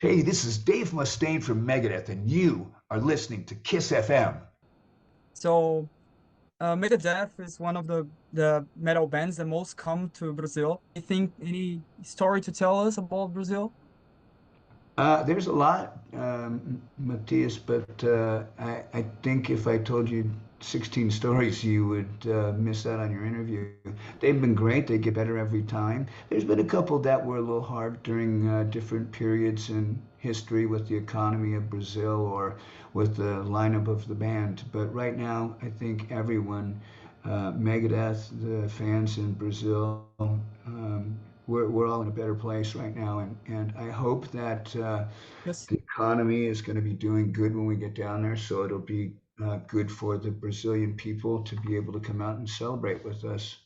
Hey, this is Dave Mustaine from Megadeth, and you are listening to Kiss FM. So, Megadeth is one of the metal bands that most come to Brazil. You think any story to tell us about Brazil? There's a lot, Matthias, but I think if I told you 16 stories, you would miss out on your interview. They've been great. They get better every time. There's been a couple that were a little hard during different periods in history with the economy of Brazil or with the lineup of the band. But right now, I think everyone, Megadeth, the fans in Brazil, we're all in a better place right now, and I hope that Yes. the economy is going to be doing good when we get down there, so it'll be good for the Brazilian people to be able to come out and celebrate with us.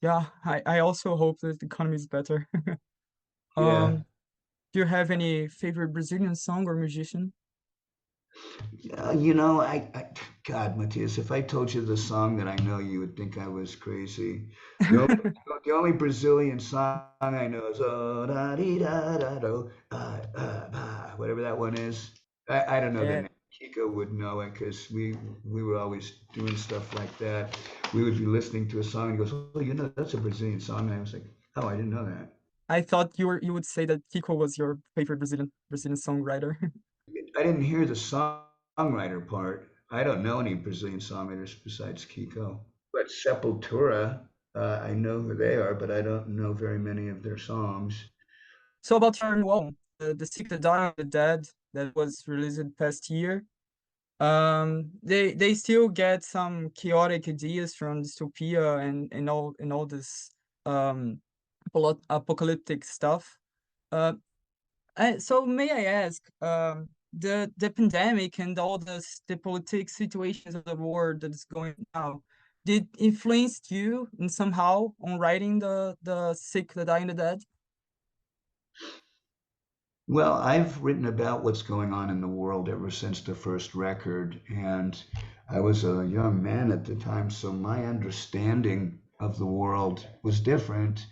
Yeah, I also hope that the economy is better. Yeah. Um, do you have any favorite Brazilian song or musician? God, Matthias, if I told you the song that I know, you would think I was crazy. The only, the only Brazilian song I know is oh da dee da da do, whatever that one is. I don't know the Yeah, name. Kiko would know it because we were always doing stuff like that. We would be listening to a song and he goes, "Oh, you know that's a Brazilian song," and I was like, "Oh, I didn't know that." I thought you would say that Kiko was your favorite Brazilian songwriter. I didn't hear the songwriter part. I don't know any Brazilian songwriters besides Kiko. But Sepultura, I know who they are, but I don't know very many of their songs. So about your new album, the Secret Die of the Dead that was released past year. They still get some chaotic ideas from dystopia and all this um apocalyptic stuff. Uh, so may I ask, the pandemic and all the political situations of the world that is going now, did influence you in somehow on writing the Sick, the Dying, the Dead? Well, I've written about what's going on in the world ever since the first record, and I was a young man at the time, so my understanding of the world was different.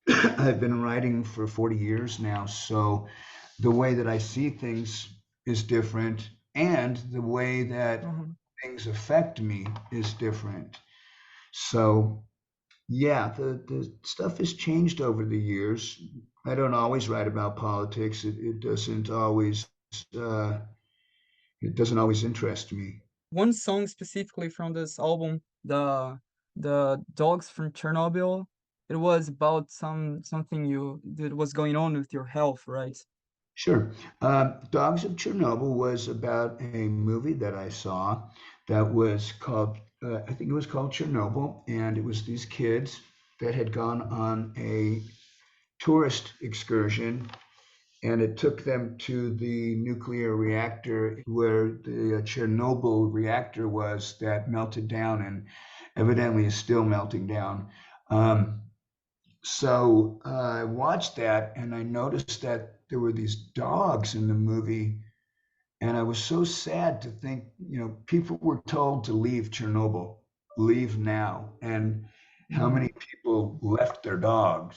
I've been writing for 40 years now, so the way that I see things is different, and the way that Mhm. things affect me is different. So, yeah, the stuff has changed over the years. I don't always write about politics. Uh, it doesn't always interest me. One song specifically from this album, the Dogs from Chernobyl, it was about something you that was going on with your health, right? Sure. Dogs of Chernobyl was about a movie that I saw that was called, I think it was called Chernobyl, and it was these kids that had gone on a tourist excursion, and it took them to the nuclear reactor where the Chernobyl reactor was that melted down and evidently is still melting down. Um, so I watched that and I noticed that there were these dogs in the movie. And I was so sad to think, people were told to leave Chernobyl, leave now. And how Mhm. many people left their dogs?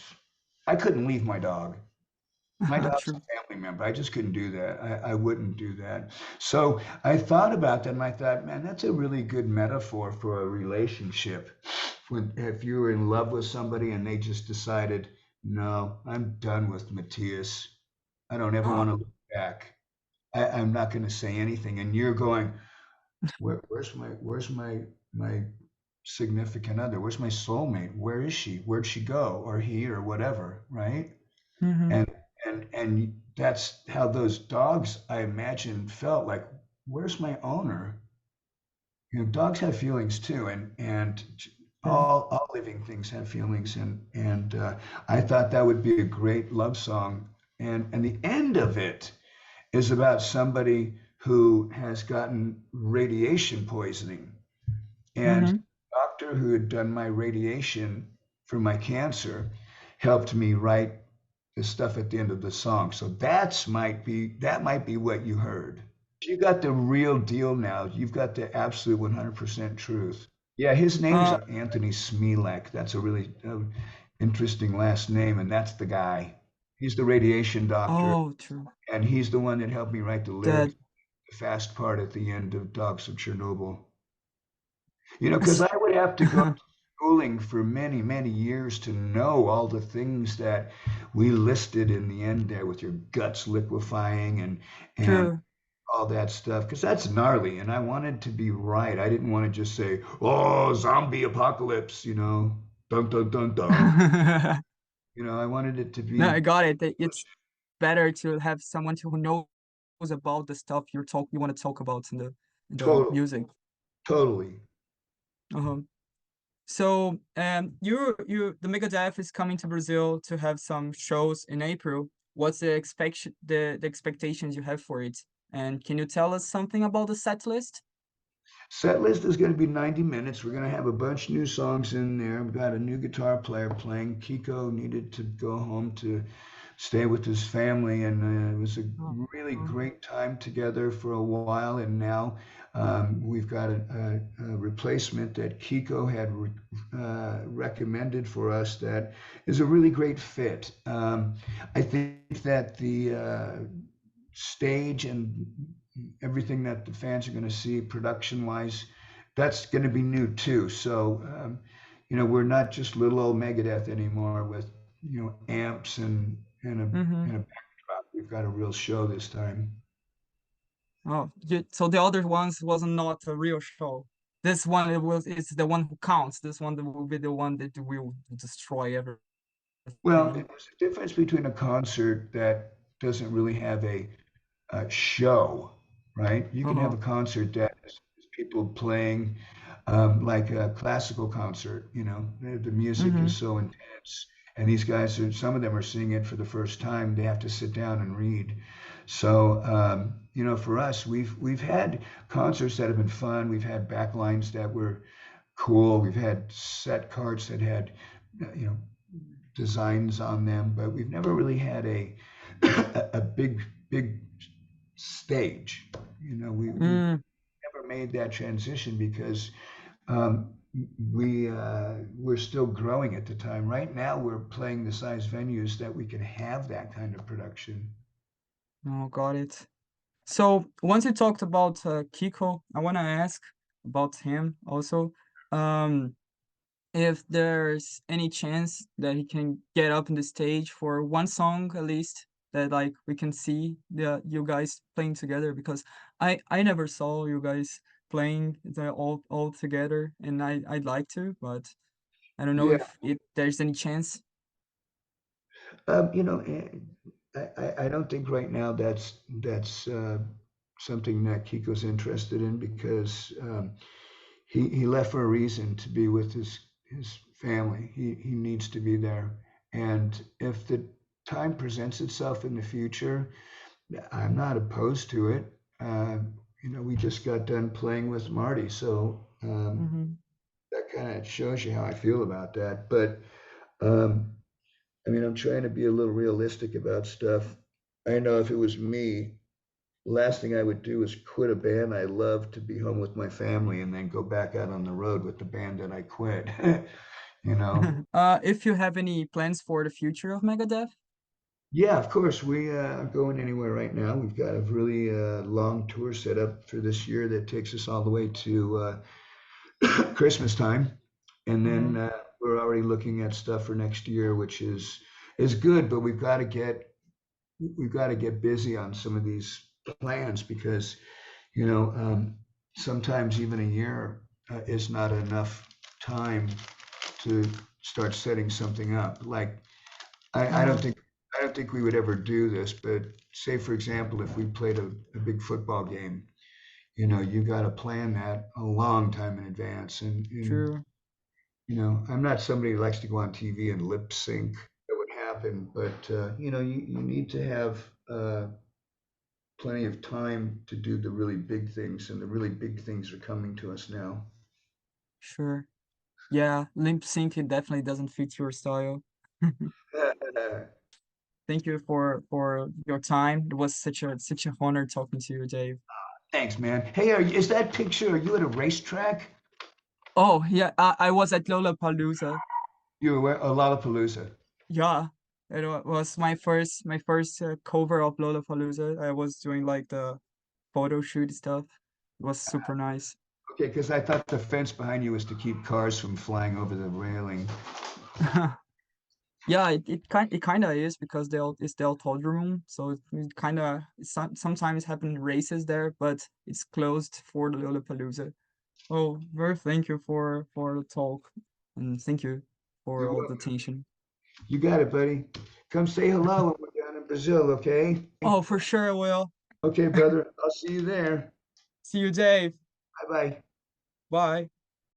I couldn't leave my dog. My dog's True. a family member. I just couldn't do that. I wouldn't do that. So I thought about that and I thought, man, that's a really good metaphor for a relationship. When if you were in love with somebody and they just decided, no, I'm done with Matthias. I don't ever want Ah, to look back. I'm not going to say anything. And you're going, where's my significant other? Where's my soulmate? Where is she? Where'd she go? Or he or whatever, right? mhm. And that's how those dogs, I imagine, felt like, where's my owner? Dogs have feelings too, and True. all living things have feelings, and I thought that would be a great love song. And the end of it is about somebody who has gotten radiation poisoning, and the Mhm. doctor who had done my radiation for my cancer helped me write the stuff at the end of the song. So that might be what you heard. You got the real deal now. You've got the absolute 100% truth. Yeah, his name's Uh, Anthony Smilek. That's a really interesting last name, and that's the guy. He's the radiation doctor, Oh, true. and he's the one that helped me write the That lyrics, the fast part at the end of Dogs of Chernobyl. You know, because s- I would have to go to schooling for many, many years to know all the things that we listed in the end there with your guts liquefying and true. all that stuff, because that's gnarly, and I wanted to be right. I didn't want to just say, "Oh, zombie apocalypse," dun dun dun dun. I wanted it to No, be I got it. It's better to have someone who knows about the stuff you want to talk about in the total, music. totally. Uh-huh. So, the Megadeth is coming to Brazil to have some shows in April. What's the expectations you have for it? And can you tell us something about the set list? Set list is going to be 90 minutes. We're going to have a bunch of new songs in there. We've got a new guitar player playing. Kiko needed to go home to stay with his family, and it was a Oh, really oh, great time together for a while. And now we've got a replacement that Kiko had recommended for us that is a really great fit. I think that the stage and everything that the fans are going to see production wise, that's going to be new too. So, we're not just little old Megadeth anymore with, amps mm-hmm. and a backdrop. We've got a real show this time. Oh, so the other ones was not a real show. This one is the one who counts. This one will be the one that will destroy Well, everything. there's a difference between a concert that doesn't really have a show, right? You can have Uh-huh. a concert that has people playing like a classical concert. The music Mm-hmm. is so intense, and these guys are some of them are seeing it for the first time. They have to sit down and read. So for us, we've had concerts that have been fun. We've had backlines that were cool. We've had set cards that had you know designs on them, but we've never really had a big stage. We Mm. never made that transition because um, we're still growing at the time. Right now, we're playing the size venues that we can have that kind of production. Oh, got it. So once you talked about Kiko, I want to ask about him also. Um, if there's any chance that he can get up on the stage for one song at least that like we can see you guys playing together because I never saw you guys playing all together and I'd like to, but I don't know Yeah, if there's any chance. um, you know, eh, I don't think right now that's something that Kiko's interested in because he left for a reason to be with his family. He needs to be there. And if the time presents itself in the future, I'm not opposed to it. We just got done playing with Marty, so Mm-hmm. that kind of shows you how I feel about that. But um, I'm trying to be a little realistic about stuff. I know if it was me, last thing I would do is quit a band I love to be home with my family and then go back out on the road with the band that I quit. you know? If you have any plans for the future of Megadeth? Yeah, of course. We aren't going anywhere right now. We've got a really long tour set up for this year that takes us all the way to Christmas time, and then Mm-hmm. we're already looking at stuff for next year, which is good. But we've got to get busy on some of these plans because you know sometimes even a year is not enough time to start setting something up. Like I don't Uh-huh. think I don't think we would ever do this, but say for example, if we played a big football game, you got to plan that a long time in advance. And True. I'm not somebody who likes to go on TV and lip sync. That would happen, but you need to have plenty of time to do the really big things, and the really big things are coming to us now. Sure. Yeah, limp sync it definitely doesn't fit your style. Thank you for your time. It was such a honor talking to you, Dave. Thanks, man. Hey, is that picture? Are you at a racetrack? Oh yeah, I was at Lollapalooza. You were a Lollapalooza. Yeah. was my first cover of Lollapalooza. I was doing like the photo shoot stuff. It was super nice. Okay, because I thought the fence behind you was to keep cars from flying over the railing. Yeah, it kind of is because it's the autodrome, so it kind of sometimes happen races there, but it's closed for the Lollapalooza. Oh, very thank you for the talk, and thank you for You're all the welcome. attention. You got it, buddy. Come say hello when we're down in Brazil, okay? Oh, for sure I will. Okay, brother. I'll see you there. See you, Dave. Bye bye. Bye.